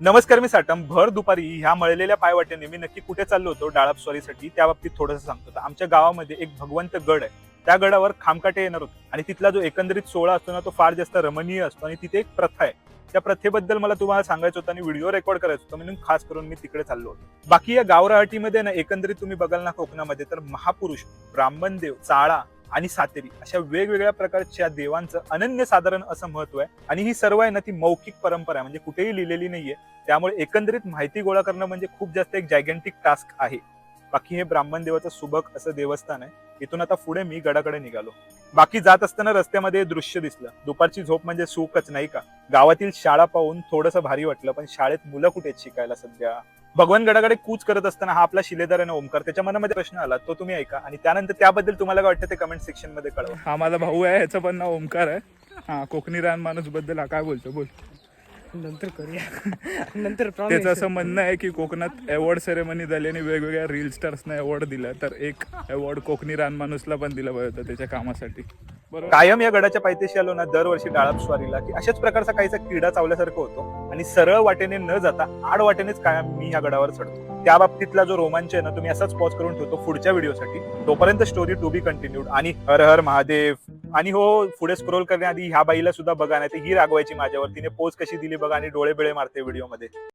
नमस्कार, मी साटम. भर दुपारी ह्या मळलेल्या पायवाटेने मी नक्की कुठे चाललो होतो डाळप स्वारीसाठी त्या बाबतीत थोडंसं सांगतो. तर आमच्या गावामध्ये एक भगवंत गड आहे. त्या गडावर खामकाटे येणार होते आणि तिथला जो एकंदरीत सोहळा असतो ना, तो फार जास्त रमणीय असतो आणि तिथे एक प्रथा आहे. त्या प्रथेबद्दल मला तुम्हाला सांगायचं होतं आणि व्हिडिओ रेकॉर्ड करायचं होतं, म्हणून खास करून मी तिकडे चाललो होतो. बाकी या गावराहाटीमध्ये ना एकंदरीत तुम्ही बघाल ना कोकणामध्ये, तर महापुरुष, ब्राह्मण देव, चाळा आणि सातेरी अशा वेगवेगळ्या प्रकारच्या देवांचं अनन्यसाधारण असं महत्व आहे. आणि ही सर्व आहे ना ती मौखिक परंपरा आहे, म्हणजे कुठेही लिहिलेली नाहीये. त्यामुळे एकंदरीत माहिती गोळा करणं म्हणजे खूप जास्त एक जायगेंटिक टास्क आहे. बाकी हे ब्राह्मण देवाचं सुबक असं देवस्थान आहे. इथून आता पुढे मी गडाकडे निघालो. बाकी जात असताना रस्त्यामध्ये दृश्य दिसलं. दुपारची झोप म्हणजे सुखच, नाही का? गावातील शाळा पाहून थोडंसं भारी वाटलं, पण शाळेत मुलं कुठे आहेत शिकायला सध्या? भगवान गडाकडे कूच करत असताना हा आपला शिलेदार आहे ना ओमकार, त्याच्या मनामध्ये प्रश्न आला, तो तुम्ही ऐका आणि त्यानंतर त्याबद्दल तुम्हाला काय वाटतं ते कमेंट सेक्शन मध्ये कळवा. हा माझा भाऊ आहे, ह्याचं पण नाव ओमकार आहे. हा कोकणी रान माणूस बद्दल हा काय बोलतो बोल. नंतर करूया. नंतर त्याचं असं म्हणणं आहे की कोकणात अवॉर्ड सेरेमनी झाली आणि वेगवेगळ्या रील स्टार्सना अवॉर्ड दिला, तर एक अवॉर्ड कोकणी रान माणूसला पण दिला पाहिजे होता त्याच्या कामासाठी. बरोबर. कायम या गडाच्या पायथ्याशी आलो ना दरवर्षी डाळप स्वारीला, की अशाच प्रकारचा काहीसा किडा चावल्यासारखं होतो आणि सरळ वाटेने न जाता आड वाटेनेच कायम मी या गडावर चढतो. त्या बाबतीतला जो रोमांच आहे ना, तुम्ही असाच पॉज करून ठेवतो पुढच्या व्हिडिओसाठी. तोपर्यंत स्टोरी टू बी कंटिन्यूड. आणि हर हर महादेव. आणि हो, पुढे स्क्रोल करण्याआधी ह्या बाईला सुद्धा बघा, नाही तर ही रागवायची माझ्यावर. तिने पोज कशी दिली बघा आणि डोळे बिळे मारते व्हिडिओ मध्ये.